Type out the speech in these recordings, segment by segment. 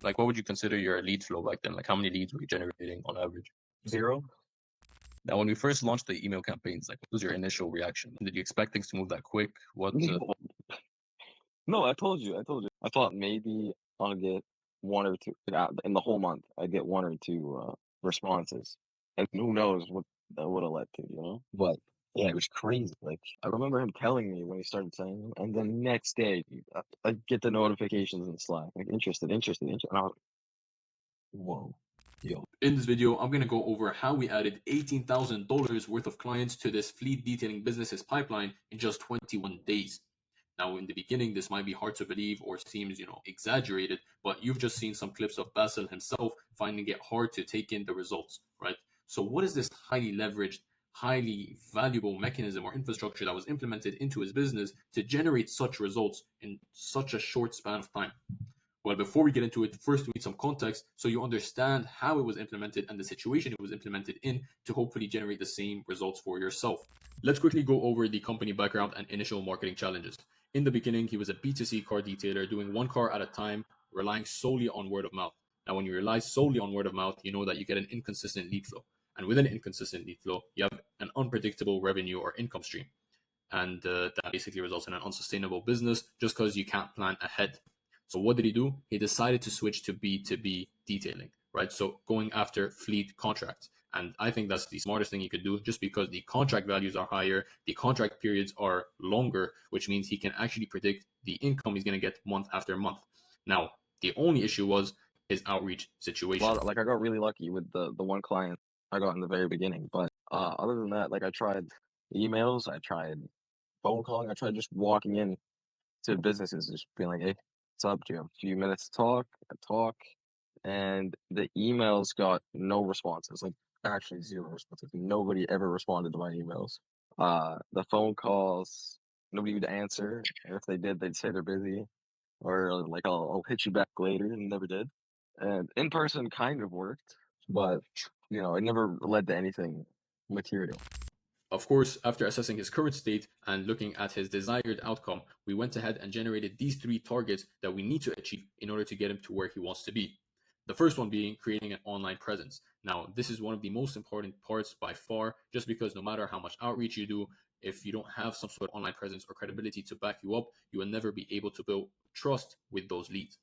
Like, what would you consider your lead flow back then? Like, how many leads were you generating on average? 0. Now, when we first launched the email campaigns, like, what was your initial reaction? Did you expect things to move that quick? No, I told you. I thought maybe I'll get one or two in the whole month. I'd get one or two responses, and who knows what that would have led to, you know? But yeah, it was crazy. Like I remember him telling me when he started saying them, and the next day I get the notifications in Slack, like interested, and I was like, whoa, yo. In this video, I'm going to go over how we added $18,000 worth of clients to this fleet detailing business's pipeline in just 21 days. Now, in the beginning, this might be hard to believe or seems, exaggerated, but you've just seen some clips of Basil himself finding it hard to take in the results, right? So what is this highly leveraged, highly valuable mechanism or infrastructure that was implemented into his business to generate such results in such a short span of time? Well, before we get into it, first we need some context so you understand how it was implemented and the situation it was implemented in to hopefully generate the same results for yourself. Let's quickly go over the company background and initial marketing challenges. In the beginning, he was a B2C car detailer doing one car at a time, relying solely on word of mouth. Now, when you rely solely on word of mouth, you know that you get an inconsistent lead flow. And with an inconsistent lead flow, you have an unpredictable revenue or income stream. And that basically results in an unsustainable business just because you can't plan ahead. So what did he do? He decided to switch to B2B detailing, right? So going after fleet contracts. And I think that's the smartest thing he could do just because the contract values are higher, the contract periods are longer, which means he can actually predict the income he's going to get month after month. Now, the only issue was his outreach situation. Like I got really lucky with the one client I got in the very beginning, but other than that, like I tried emails, I tried phone calling, I tried just walking in to businesses, just being like, "Hey, what's up? Do you have a few minutes to talk?" I talk, and the emails got no responses, like actually zero responses. Nobody ever responded to my emails. The phone calls, nobody would answer. And if they did, they'd say they're busy, or like I'll hit you back later, and never did. And in person kind of worked, but it never led to anything material. Of course, after assessing his current state and looking at his desired outcome, we went ahead and generated these 3 targets that we need to achieve in order to get him to where he wants to be. The first one being creating an online presence. Now, this is one of the most important parts by far, just because no matter how much outreach you do, if you don't have some sort of online presence or credibility to back you up, you will never be able to build trust with those leads.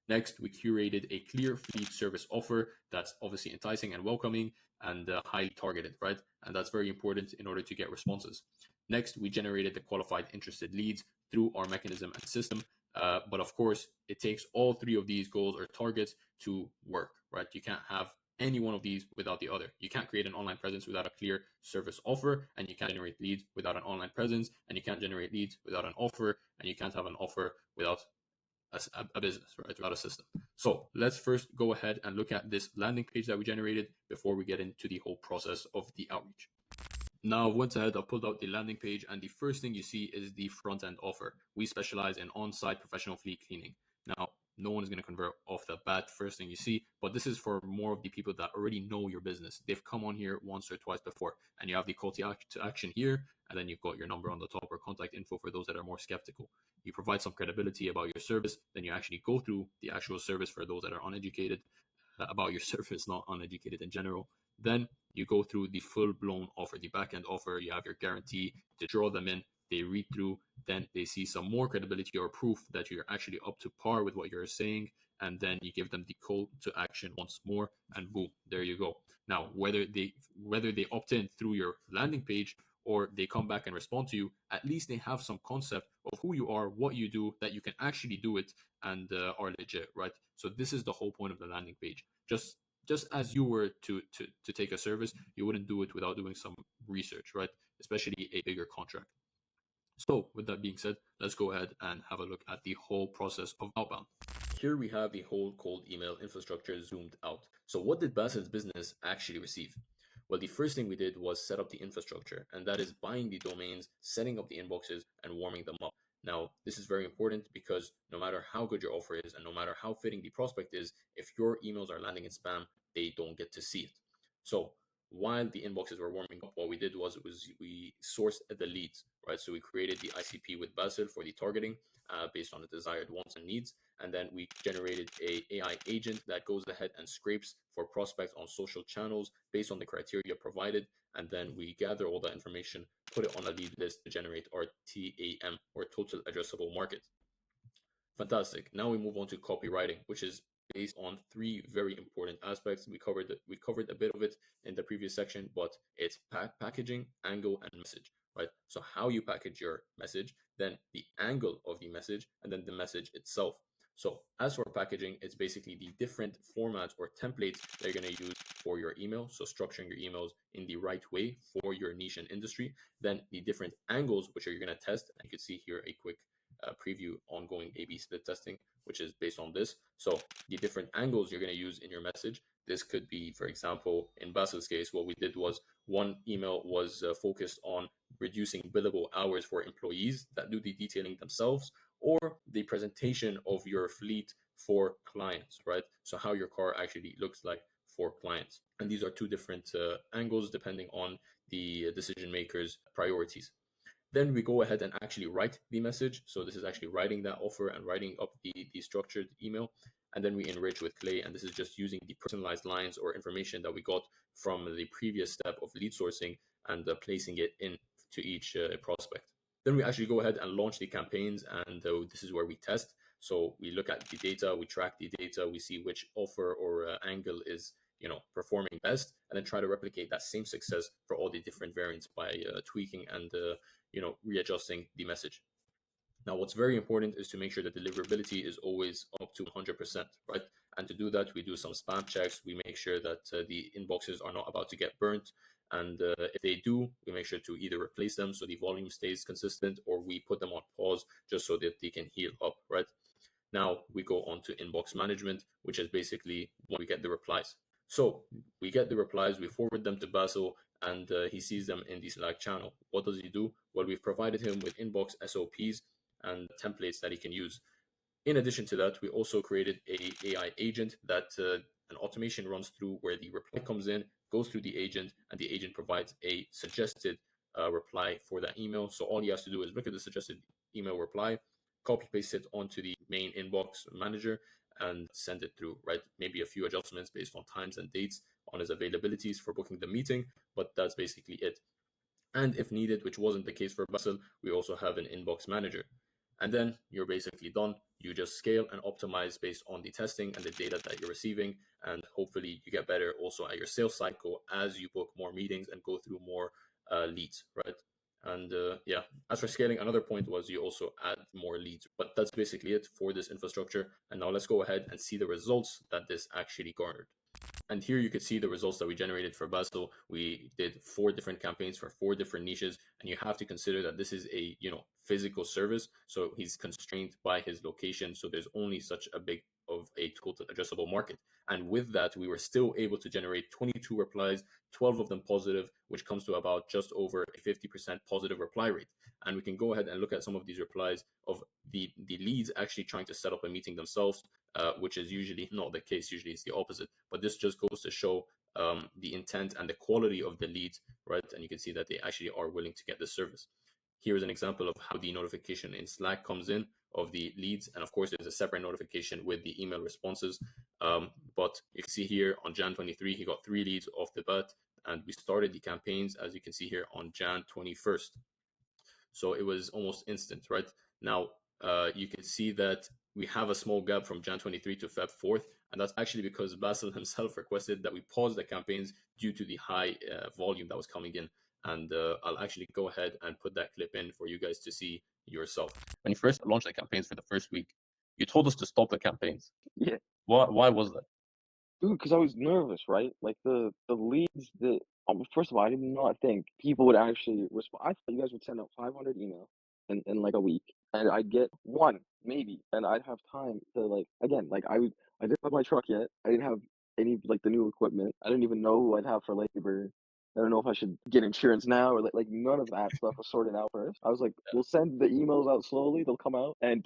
Next, we curated a clear fleet service offer that's obviously enticing and welcoming and highly targeted, right? And that's very important in order to get responses. Next, we generated the qualified interested leads through our mechanism and system. But of course, it takes all 3 of these goals or targets to work, right? You can't have any one of these without the other. You can't create an online presence without a clear service offer, and you can't generate leads without an online presence, and you can't generate leads without an offer, and you can't have an offer without a business, right? Without a system. So let's first go ahead and look at this landing page that we generated before we get into the whole process of the outreach. Now, once ahead, I've pulled out the landing page, and the first thing you see is the front end offer. We specialize in on site professional fleet cleaning. Now, no one is going to convert off the bat, first thing you see, but this is for more of the people that already know your business. They've come on here once or twice before, and you have the call to action here, and then you've got your number on the top or contact info for those that are more skeptical. You provide some credibility about your service, then you actually go through the actual service for those that are uneducated about your service, not uneducated in general. Then you go through the full-blown offer, the back-end offer. You have your guarantee to draw them in. They read through, then they see some more credibility or proof that you're actually up to par with what you're saying, and then you give them the call to action once more, and boom, there you go. Now, whether they opt in through your landing page or they come back and respond to you, at least they have some concept of who you are, what you do, that you can actually do it, and are legit, right? So this is the whole point of the landing page. Just as you were to take a service, you wouldn't do it without doing some research, right? Especially a bigger contract. So with that being said, let's go ahead and have a look at the whole process of outbound. Here we have the whole cold email infrastructure zoomed out. So what did Basil's business actually receive? Well, the first thing we did was set up the infrastructure, and that is buying the domains, setting up the inboxes, and warming them up. Now, this is very important because no matter how good your offer is and no matter how fitting the prospect is, if your emails are landing in spam, they don't get to see it. So while the inboxes were warming up, what we did was we sourced the leads, right? So we created the ICP with Basil for the targeting based on the desired wants and needs. And then we generated a AI agent that goes ahead and scrapes for prospects on social channels based on the criteria provided. And then we gather all that information, put it on a lead list to generate our TAM, or total addressable market. Fantastic. Now we move on to copywriting, which is based on three very important aspects. We covered a bit of it in the previous section, but it's packaging, angle, and message, right? So how you package your message, then the angle of the message, and then the message itself. So as for packaging, it's basically the different formats or templates that you're going to use for your email. So structuring your emails in the right way for your niche and industry. Then the different angles, which you're going to test. And you can see here a quick preview ongoing A/B split testing, which is based on this. So the different angles you're going to use in your message. This could be, for example, in Basil's case, what we did was one email was focused on reducing billable hours for employees that do the detailing themselves, or the presentation of your fleet for clients, right? So how your car actually looks like for clients. And these are two different angles depending on the decision maker's priorities. Then we go ahead and actually write the message. So this is actually writing that offer and writing up the structured email. And then we enrich with Clay. And this is just using the personalized lines or information that we got from the previous step of lead sourcing and placing it in to each prospect. Then we actually go ahead and launch the campaigns. And this is where we test. So we look at the data, we track the data, we see which offer or angle is performing best, and then try to replicate that same success for all the different variants by tweaking and readjusting the message. Now, what's very important is to make sure that deliverability is always up to 100%, right? And to do that, we do some spam checks. We make sure that the inboxes are not about to get burnt. And if they do, we make sure to either replace them so the volume stays consistent, or we put them on pause just so that they can heal up, right? Now we go on to inbox management, which is basically when we get the replies. So we get the replies, we forward them to Basil, and he sees them in the Slack channel. What does he do? Well, we've provided him with inbox SOPs and templates that he can use. In addition to that, we also created a AI agent that an automation runs through, where the reply comes in, goes through the agent, and the agent provides a suggested reply for that email. So all he has to do is look at the suggested email reply, copy paste it onto the main inbox manager, and send it through, right? Maybe a few adjustments based on times and dates on his availabilities for booking the meeting, but that's basically it. And if needed, which wasn't the case for Basil, we also have an inbox manager. And then you're basically done. You just scale and optimize based on the testing and the data that you're receiving. And hopefully you get better also at your sales cycle as you book more meetings and go through more leads, right? And yeah, as for scaling, another point was you also add more leads. But that's basically it for this infrastructure. And now let's go ahead and see the results that this actually garnered. And here you could see the results that we generated for Basil. We did 4 different campaigns for 4 different niches, and you have to consider that this is a physical service, so he's constrained by his location. So there's only such a big of a total addressable market. And with that, we were still able to generate 22 replies, 12 of them positive, which comes to about just over a 50% positive reply rate. And we can go ahead and look at some of these replies of the leads actually trying to set up a meeting themselves, which is usually not the case. Usually it's the opposite. But this just goes to show the intent and the quality of the leads, right? And you can see that they actually are willing to get this service. Here's an example of how the notification in Slack comes in of the leads. And of course, there's a separate notification with the email responses. But you can see here on Jan 23, he got 3 leads off the bat. And we started the campaigns, as you can see here, on Jan 21st. So it was almost instant, right? Now, you can see that we have a small gap from Jan 23 to Feb 4th, and that's actually because Basil himself requested that we pause the campaigns due to the high volume that was coming in. And I'll actually go ahead and put that clip in for you guys to see yourself. When you first launched the campaigns for the first week, you told us to stop the campaigns. Yeah, Why was that? dude, because I was nervous, right? Like the leads that first of all, I did not think people would actually respond. I thought you guys would send out 500 emails in like a week, and I'd get one maybe, and I'd have time to like again, like I didn't have my truck yet. I didn't have any like the new equipment. I didn't even know who I'd have for labor. I don't know if I should get insurance now or like none of that stuff was sorted out first. I was like, we'll send the emails out slowly. They'll come out, and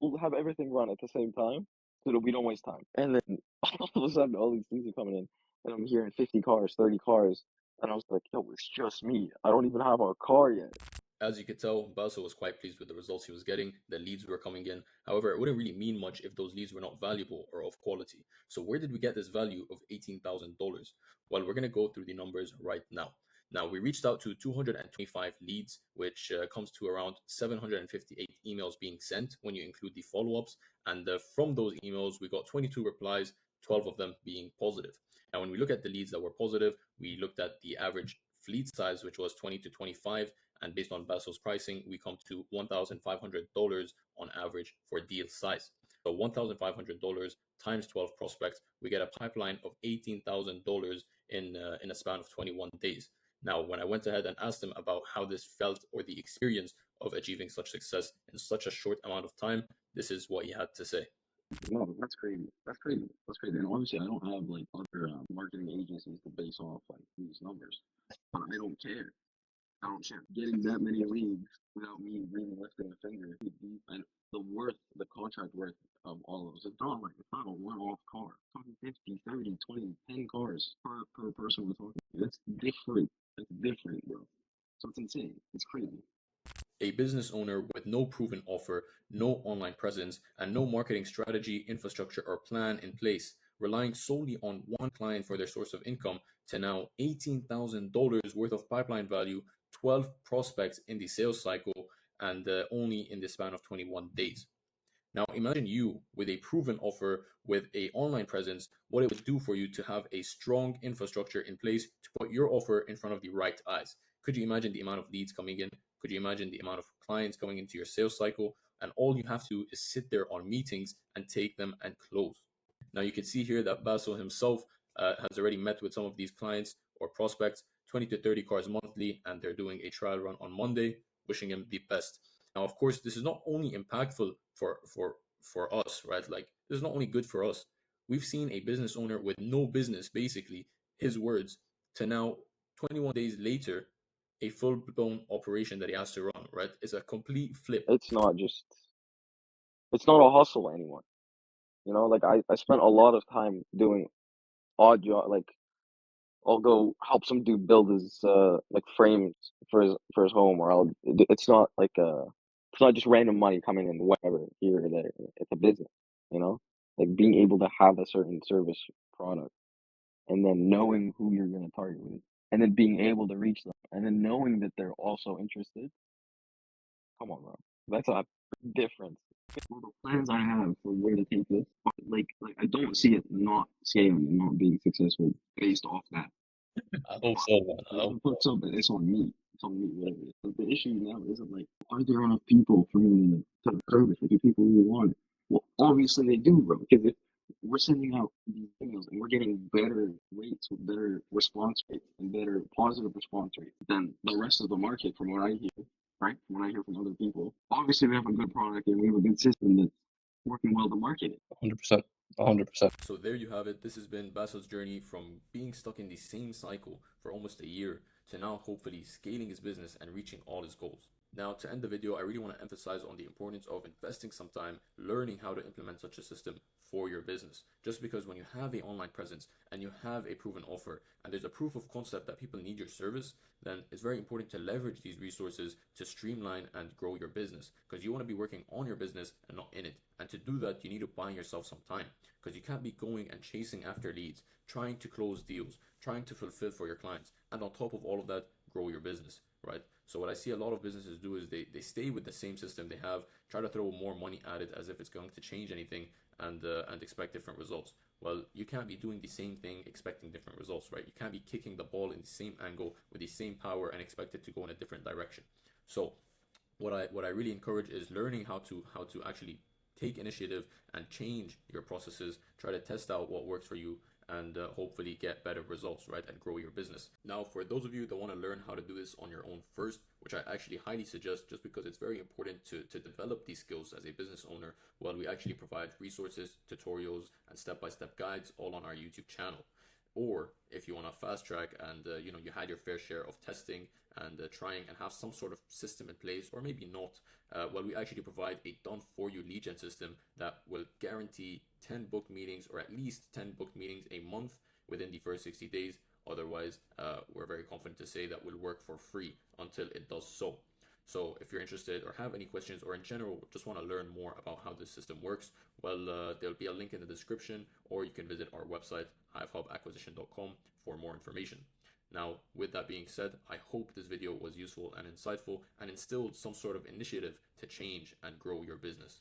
we'll have everything run at the same time so that we don't waste time. And then all of a sudden, all these things are coming in, and I'm hearing 50 cars, 30 cars, and I was like, yo, it's just me. I don't even have a car yet. As you could tell, Basil was quite pleased with the results he was getting. The leads were coming in. However, it wouldn't really mean much if those leads were not valuable or of quality. So, where did we get this value of $18,000? Well, we're going to go through the numbers right now. Now, we reached out to 225 leads, which comes to around 758 emails being sent when you include the follow ups. And from those emails, we got 22 replies, 12 of them being positive. Now, when we look at the leads that were positive, we looked at the average fleet size, which was 20 to 25. And based on Basil's pricing, we come to $1,500 on average for deal size. So $1,500 times 12 prospects, we get a pipeline of $18,000 in a span of 21 days. Now, when I went ahead and asked him about how this felt or the experience of achieving such success in such a short amount of time, this is what he had to say. No, that's crazy. That's crazy. That's crazy. And obviously, I don't have like other marketing agencies to base off like these numbers, but I don't care. I don't care. Getting that many leads without me really lifting a finger, and the contract worth of all of us, it's not a one-off car. It's talking 50, 30, 20, 10 cars per person we're talking. It's different. It's different, bro. So it's insane. It's crazy. A business owner with no proven offer, no online presence, and no marketing strategy, infrastructure, or plan in place, relying solely on one client for their source of income, to now $18,000 worth of pipeline value, 12 prospects in the sales cycle, and only in the span of 21 days. Now, imagine you with a proven offer, with a online presence, what it would do for you to have a strong infrastructure in place to put your offer in front of the right eyes. Could you imagine the amount of leads coming in? Could you imagine the amount of clients coming into your sales cycle? And all you have to do is sit there on meetings and take them and close. Now, you can see here that Basil himself has already met with some of these clients or prospects, 20 to 30 cars monthly, and they're doing a trial run on Monday, wishing him the best. Now, of course, this is not only impactful for us, right? Like, this is not only good for us. We've seen a business owner with no business, basically, his words, to now 21 days later, a full-blown operation that he has to run, right? It's a complete flip. It's not a hustle anymore. You know, like I spent a lot of time doing odd job, like I'll go help some dude build his like frames for his home, or it's not like it's not just random money coming in whatever here or there. It's a business, you know, like being able to have a certain service product, and then knowing who you're gonna target with, and then being able to reach them, and then knowing that they're also interested. Come on, bro, that's a difference. Well, the plans I have for where to take this, like I don't see it not scaling and not being successful based off that. I hope so, man. I hope so. So it's on me. It's on me, whatever it is. But the issue now isn't like, are there enough people for me to service? Like, do people really want it? Well, obviously they do, bro. Because if we're sending out these emails and we're getting better rates with better response rates and better positive response rates than the rest of the market, from what I hear, right? From what I hear from other people, obviously we have a good product and we have a good system that's working well to market it. 100%. 100%. So there you have it. This has been Basil's journey from being stuck in the same cycle for almost a year to now hopefully scaling his business and reaching all his goals. Now, to end the video, I really want to emphasize on the importance of investing some time learning how to implement such a system for your business. Just because when you have an online presence and you have a proven offer and there's a proof of concept that people need your service, then it's very important to leverage these resources to streamline and grow your business, because you want to be working on your business and not in it. And to do that, you need to buy yourself some time, because you can't be going and chasing after leads, trying to close deals, trying to fulfill for your clients, and on top of all of that, grow your business, right? So what I see a lot of businesses do is they stay with the same system they have, try to throw more money at it as if it's going to change anything, and expect different results. Well, you can't be doing the same thing expecting different results, right? You can't be kicking the ball in the same angle with the same power and expect it to go in a different direction. So what I really encourage is learning how to actually take initiative and change your processes, try to test out what works for you, and hopefully get better results, right, and grow your business. Now, for those of you that want to learn how to do this on your own first, which I actually highly suggest, just because it's very important to develop these skills as a business owner, well, we actually provide resources, tutorials, and step-by-step guides all on our YouTube channel. Or if you want to fast track and you had your fair share of testing and trying and have some sort of system in place, or maybe not, well, we actually provide a done for you lead gen system that will guarantee 10 booked meetings, or at least 10 booked meetings a month within the first 60 days. Otherwise, we're very confident to say that will work for free until it does so. So if you're interested or have any questions, or in general just want to learn more about how this system works, well, there'll be a link in the description, or you can visit our website, hivehubacquisition.com, for more information. Now, with that being said, I hope this video was useful and insightful and instilled some sort of initiative to change and grow your business.